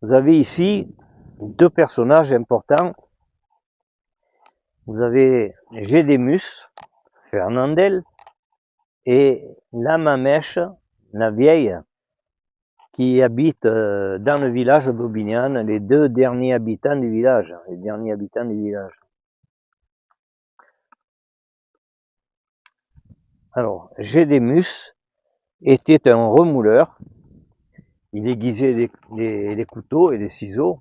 Vous avez ici deux personnages importants. Vous avez Gédémus, Fernandel, et la Mamèche, la vieille, qui habite dans le village d'Aubignan, les deux derniers habitants du village, les derniers habitants du village. Alors, Gédémus était un remouleur. Il aiguisait les couteaux et les ciseaux,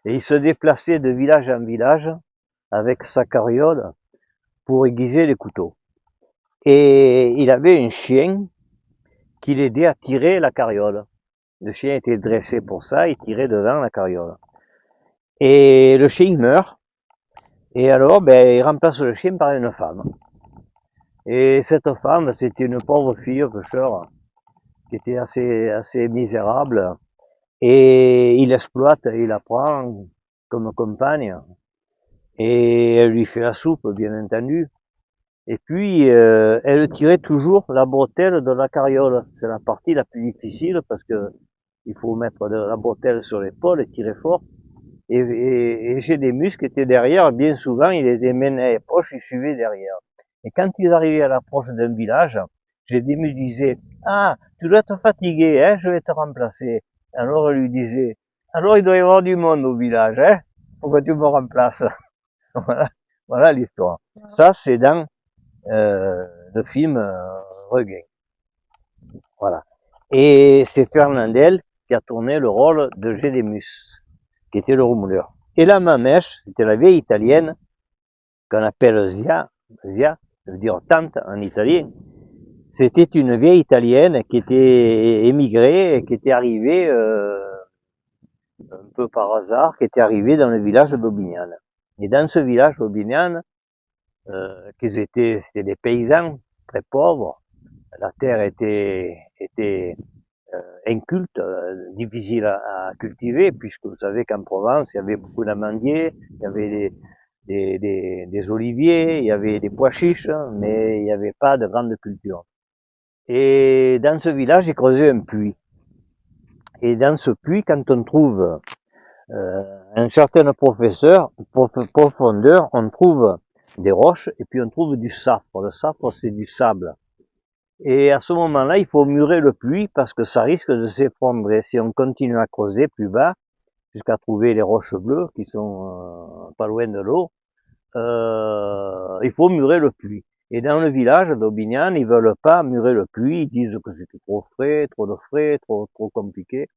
et il se déplaçait de village en village avec sa carriole pour aiguiser les couteaux. Et il avait un chien qui l'aidait à tirer la carriole. Le chien était dressé pour ça, il tirait devant la carriole. Et le chien meurt, et alors il remplace le chien par une femme. Et cette femme, c'était une pauvre fille pêcheur qui était assez misérable, et il l'exploite, il la prend comme compagne, et elle lui fait la soupe, bien entendu. Et puis, elle tirait toujours la bretelle de la carriole. C'est la partie la plus difficile parce que il faut mettre la bretelle sur l'épaule et tirer fort. Et j'ai des muscles qui étaient derrière. Bien souvent, il les menait proches, il suivait derrière. Et quand ils arrivaient à l'approche d'un village, j'ai des muscles disaient, ah, tu dois te fatiguer, hein, je vais te remplacer. Alors, elle lui disait, alors il doit y avoir du monde au village, hein, pourquoi tu me remplaces? Voilà, voilà l'histoire. Ça, c'est dans le film Regain. Voilà. Et c'est Fernandel qui a tourné le rôle de Gédémus, qui était le remouleur. Et la Mamèche, c'était la vieille italienne qu'on appelle Zia, Zia, ça veut dire tante en italien. C'était une vieille italienne qui était émigrée et qui était arrivée un peu par hasard, qui était arrivée dans le village d'Aubignan. Et dans ce village d'Aubignan, c'était des paysans très pauvres. La terre était inculte, difficile à cultiver, puisque vous savez qu'en Provence, il y avait beaucoup d'amandiers, il y avait des oliviers, il y avait des pois chiches, mais il n'y avait pas de grande culture. Et dans ce village, j'ai creusé un puits. Et dans ce puits, quand on trouve un certain profondeur, on trouve des roches et puis on trouve du safre. Le safre, c'est du sable. Et à ce moment-là, il faut murer le puits parce que ça risque de s'effondrer si on continue à creuser plus bas jusqu'à trouver les roches bleues qui sont pas loin de l'eau. Il faut murer le puits. Et dans le village d'Aubignan, ils veulent pas murer le puits, ils disent que c'est trop frais, trop compliqué.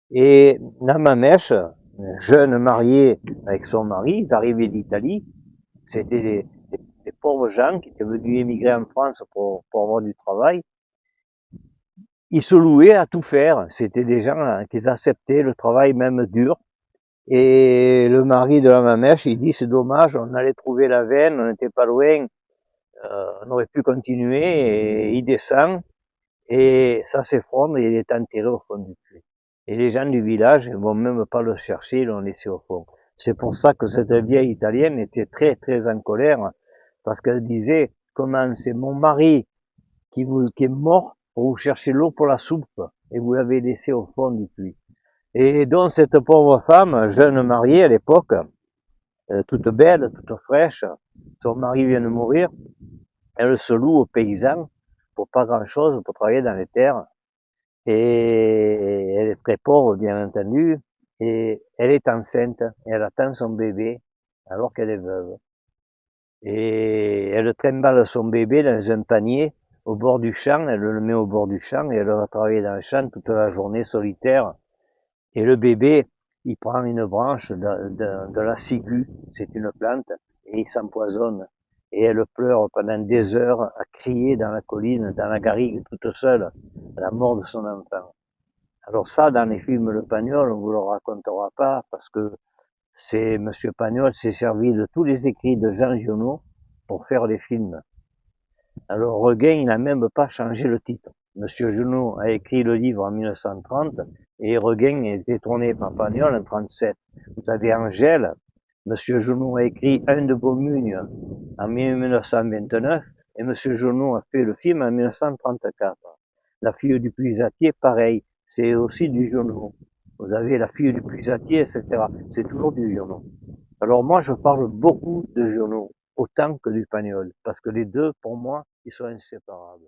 Et la Mamèche, jeune mariée avec son mari, ils arrivaient d'Italie, c'était des pauvres gens qui étaient venus émigrer en France pour avoir du travail. Ils se louaient à tout faire. C'était des gens qui acceptaient le travail même dur. Et le mari de la Mamèche, il dit c'est dommage, on allait trouver la veine, on n'était pas loin, on aurait pu continuer. Et il descend et ça s'effondre et il est enterré au fond du puits. Et les gens du village ne vont même pas le chercher, ils l'ont laissé au fond. C'est pour ça que cette vieille italienne était très très en colère parce qu'elle disait comment c'est mon mari qui est mort pour vous chercher l'eau pour la soupe et vous l'avez laissé au fond du puits. Et donc cette pauvre femme, jeune mariée à l'époque, toute belle, toute fraîche, son mari vient de mourir, elle se loue aux paysans pour pas grand chose, pour travailler dans les terres. Et elle est très pauvre, bien entendu, et elle est enceinte, et elle attend son bébé alors qu'elle est veuve. Et elle trimballe son bébé dans un panier au bord du champ, elle le met au bord du champ et elle va travailler dans le champ toute la journée solitaire. Et le bébé, il prend une branche de la ciguë, c'est une plante, et il s'empoisonne. Et elle pleure pendant des heures à crier dans la colline, dans la garrigue, toute seule, à la mort de son enfant. Alors ça, dans les films Le Pagnol, on vous le racontera pas, parce que c'est Monsieur Pagnol s'est servi de tous les écrits de Jean Giono pour faire les films. Alors Regain, il n'a même pas changé le titre. Monsieur Junot a écrit le livre en 1930 et Regain a été tourné par Pagnol en 37. Vous avez Angèle, Monsieur Junot a écrit Un de Beaumugne en 1929 et Monsieur Junot a fait le film en 1934. La fille du puisatier, pareil, c'est aussi du Junot. vous avez la fille du puisatier, etc. C'est toujours du journaux. Alors moi, je parle beaucoup de journaux, autant que du pagnol, parce que les deux, pour moi, ils sont inséparables.